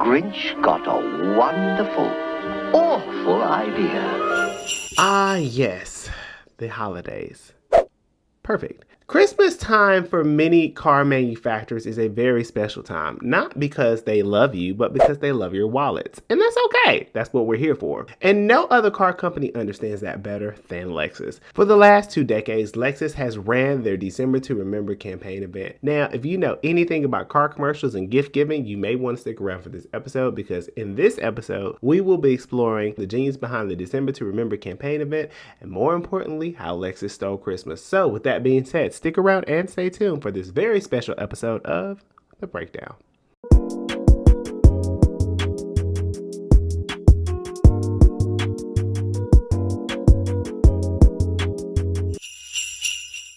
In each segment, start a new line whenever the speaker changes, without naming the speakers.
Grinch got a wonderful, awful idea.
Ah, yes, the holidays. Perfect. Christmas time for many car manufacturers is a very special time, not because they love you, but because they love your wallets. And that's okay. That's what we're here for. And no other car company understands that better than Lexus. For the last 2 decades, Lexus has ran their December to Remember campaign event. Now, if you know anything about car commercials and gift giving, you may want to stick around for this episode, because in this episode, we will be exploring the genius behind the December to Remember campaign event, and more importantly, how Lexus stole Christmas. So with that being said, stick around and stay tuned for this very special episode of The Breakdown.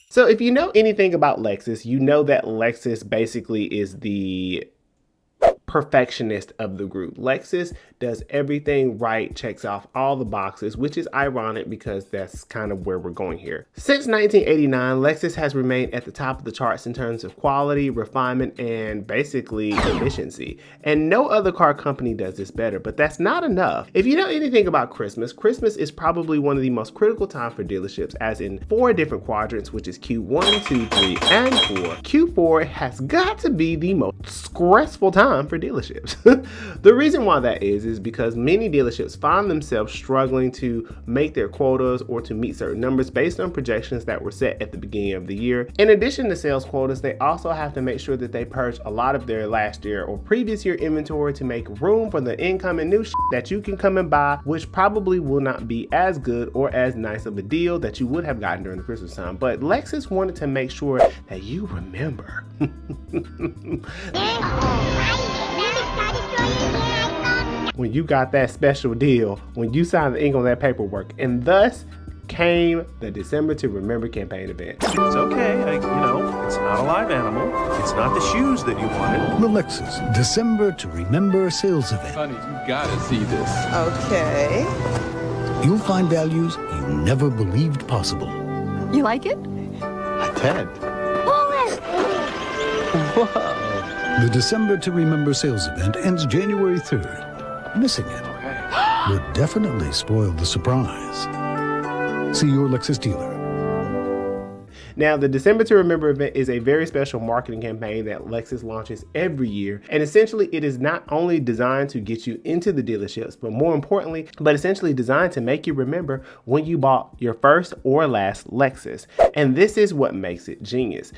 So if you know anything about Lexus, you know that Lexus basically is the perfectionist of the group. Lexus does everything right, checks off all the boxes, which is ironic because that's kind of where we're going here. Since 1989, Lexus has remained at the top of the charts in terms of quality, refinement, and basically efficiency. And no other car company does this better, but that's not enough. If you know anything about Christmas, Christmas is probably one of the most critical times for dealerships, as in 4 different quadrants, which is Q1, 2, 3, and 4. Q4 has got to be the most stressful time for dealerships. The reason why that is because many dealerships find themselves struggling to make their quotas or to meet certain numbers based on projections that were set at the beginning of the year. In addition to sales quotas, they also have to make sure that they purge a lot of their last year or previous year inventory to make room for the incoming new that you can come and buy, which probably will not be as good or as nice of a deal that you would have gotten during the Christmas time. But Lexus wanted to make sure that you remember. When you got that special deal, when you signed the ink on that paperwork, and thus came the December to Remember campaign event.
It's okay, it's not a live animal. It's not the shoes that you wanted.
The Lexus December to Remember sales event.
Honey, you gotta see this.
Okay.
You'll find values you never believed possible.
You like it?
A 10.
Whoa. The December to Remember sales event ends January 3rd. Missing it would definitely spoil the surprise. See your Lexus dealer.
Now, the December to Remember event is a very special marketing campaign that Lexus launches every year. And essentially, it is not only designed to get you into the dealerships, but more importantly, essentially designed to make you remember when you bought your first or last Lexus. And this is what makes it genius.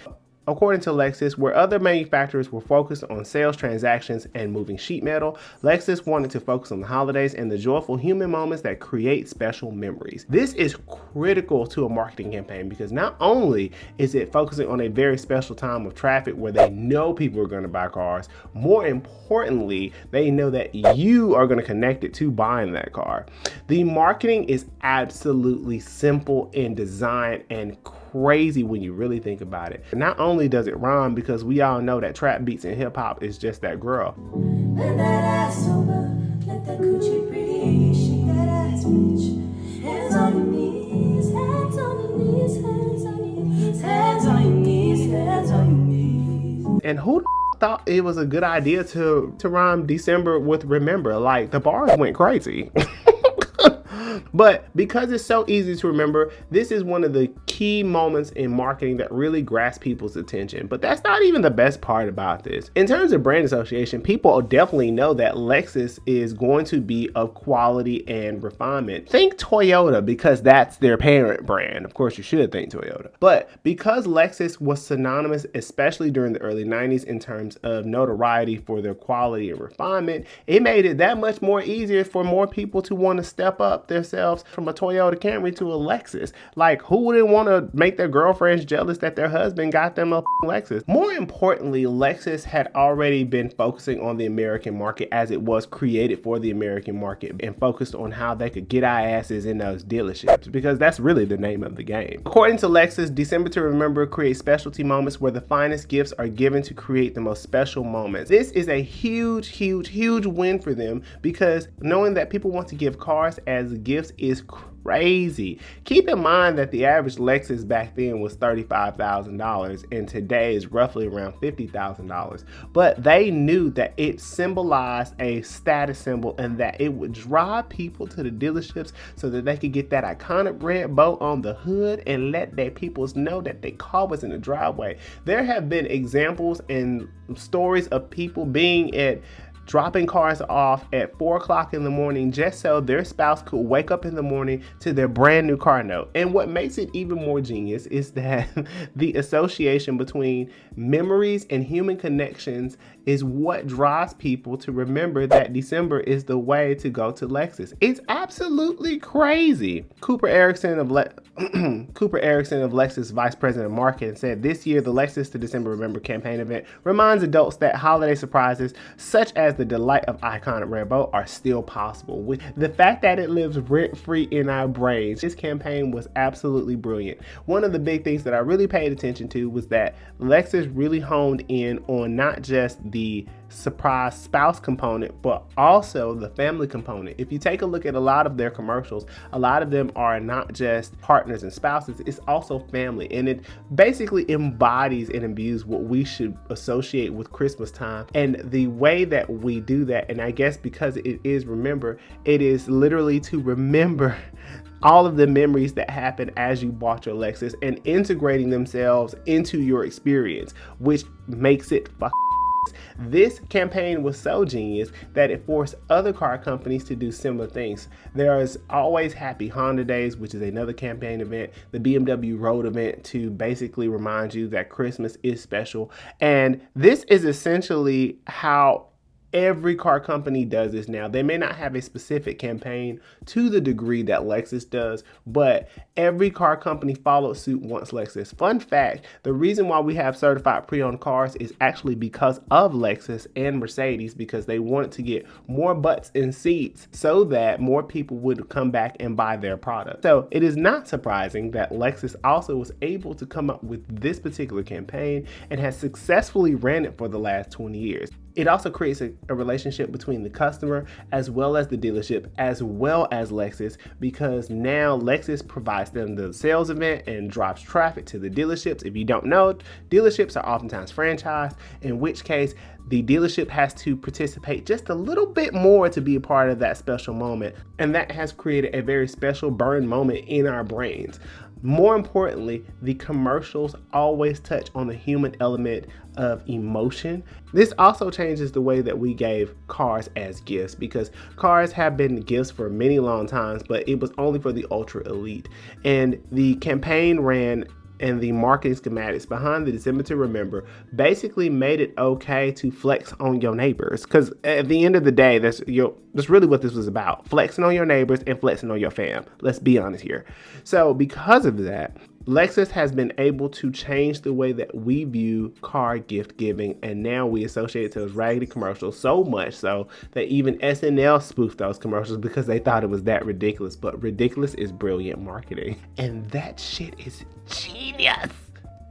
According to Lexus, where other manufacturers were focused on sales transactions and moving sheet metal, Lexus wanted to focus on the holidays and the joyful human moments that create special memories. This is critical to a marketing campaign because not only is it focusing on a very special time of traffic where they know people are going to buy cars, more importantly, they know that you are going to connect it to buying that car. The marketing is absolutely simple in design and crazy when you really think about it. Not only does it rhyme, because we all know that trap beats and hip hop is just that girl.
Bend that ass over, let that coochie breathe, shake that ass, bitch. Hands on your knees, hands on your knees, hands on your knees, hands on your knees, hands on your knees.
And who thought it was a good idea to rhyme December with Remember? Like, the bars went crazy. But because it's so easy to remember, this is one of the key moments in marketing that really grasps people's attention. But that's not even the best part about this. In terms of brand association, people definitely know that Lexus is going to be of quality and refinement. Think Toyota, because that's their parent brand. Of course, you should think Toyota. But because Lexus was synonymous, especially during the early 90s, in terms of notoriety for their quality and refinement, it made it that much more easier for more people to want to step up themselves from a Toyota Camry to a Lexus. Like, who wouldn't want to make their girlfriends jealous that their husband got them a Lexus? More importantly, Lexus had already been focusing on the American market, as it was created for the American market, and focused on how they could get our asses in those dealerships, because that's really the name of the game. According to Lexus, December to Remember creates specialty moments where the finest gifts are given to create the most special moments. This is a huge, huge, huge win for them, because knowing that people want to give cars as gifts gifts is crazy. Keep in mind that the average Lexus back then was $35,000 and today is roughly around $50,000. But they knew that it symbolized a status symbol and that it would draw people to the dealerships so that they could get that iconic red bow on the hood and let their peoples know that their car was in the driveway. There have been examples and stories of people being at dropping cars off at 4 o'clock in the morning just so their spouse could wake up in the morning to their brand new car note. And what makes it even more genius is that the association between memories and human connections is what drives people to remember that December is the way to go to Lexus. It's absolutely crazy. Cooper Erickson of Lexus Vice President of Marketing said this year the Lexus to December Remember campaign event reminds adults that holiday surprises such as the delight of iconic red bow are still possible. With the fact that it lives rent-free in our brains, this campaign was absolutely brilliant. One of the big things that I really paid attention to was that Lexus really honed in on not just the surprise spouse component, but also the family component. If you take a look at a lot of their commercials, a lot of them are not just partners and spouses, it's also family. And it basically embodies and imbues what we should associate with Christmas time. And the way that we do that, and I guess because it is remember, it is literally to remember all of the memories that happen as you bought your Lexus and integrating themselves into your experience, which makes it This campaign was so genius that it forced other car companies to do similar things. There is always Happy Honda Days, which is another campaign event, the BMW Road event to basically remind you that Christmas is special. And this is essentially how every car company does this now. They may not have a specific campaign to the degree that Lexus does, but every car company followed suit once Lexus. Fun fact, the reason why we have certified pre-owned cars is actually because of Lexus and Mercedes, because they wanted to get more butts in seats so that more people would come back and buy their product. So it is not surprising that Lexus also was able to come up with this particular campaign and has successfully ran it for the last 20 years. It also creates a relationship between the customer as well as the dealership as well as Lexus, because now Lexus provides them the sales event and drops traffic to the dealerships. If you don't know, dealerships are oftentimes franchised, in which case the dealership has to participate just a little bit more to be a part of that special moment. And that has created a very special burn moment in our brains. More importantly, the commercials always touch on the human element of emotion. This also changes the way that we gave cars as gifts, because cars have been gifts for many long times, but it was only for the ultra elite. And the campaign ran and the marketing schematics behind the December to Remember basically made it okay to flex on your neighbors. Because at the end of the day, that's really what this was about. Flexing on your neighbors and flexing on your fam. Let's be honest here. So because of that, Lexus has been able to change the way that we view car gift giving, and now we associate those raggedy commercials so much so that even SNL spoofed those commercials because they thought it was that ridiculous. But ridiculous is brilliant marketing, and that shit is genius.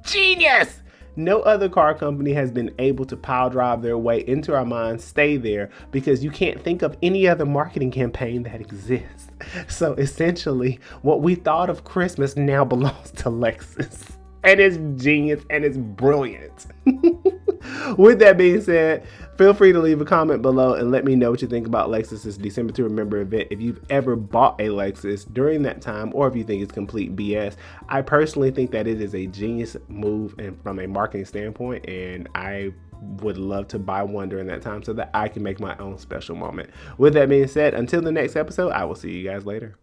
Genius! No other car company has been able to pile drive their way into our minds, stay there, because you can't think of any other marketing campaign that exists. So essentially, what we thought of Christmas now belongs to Lexus. And it's genius and it's brilliant. With that being said, feel free to leave a comment below and let me know what you think about Lexus's December to Remember event. If you've ever bought a Lexus during that time, or if you think it's complete BS. I personally think that it is a genius move and from a marketing standpoint, and I would love to buy one during that time so that I can make my own special moment. With that being said, until the next episode, I will see you guys later.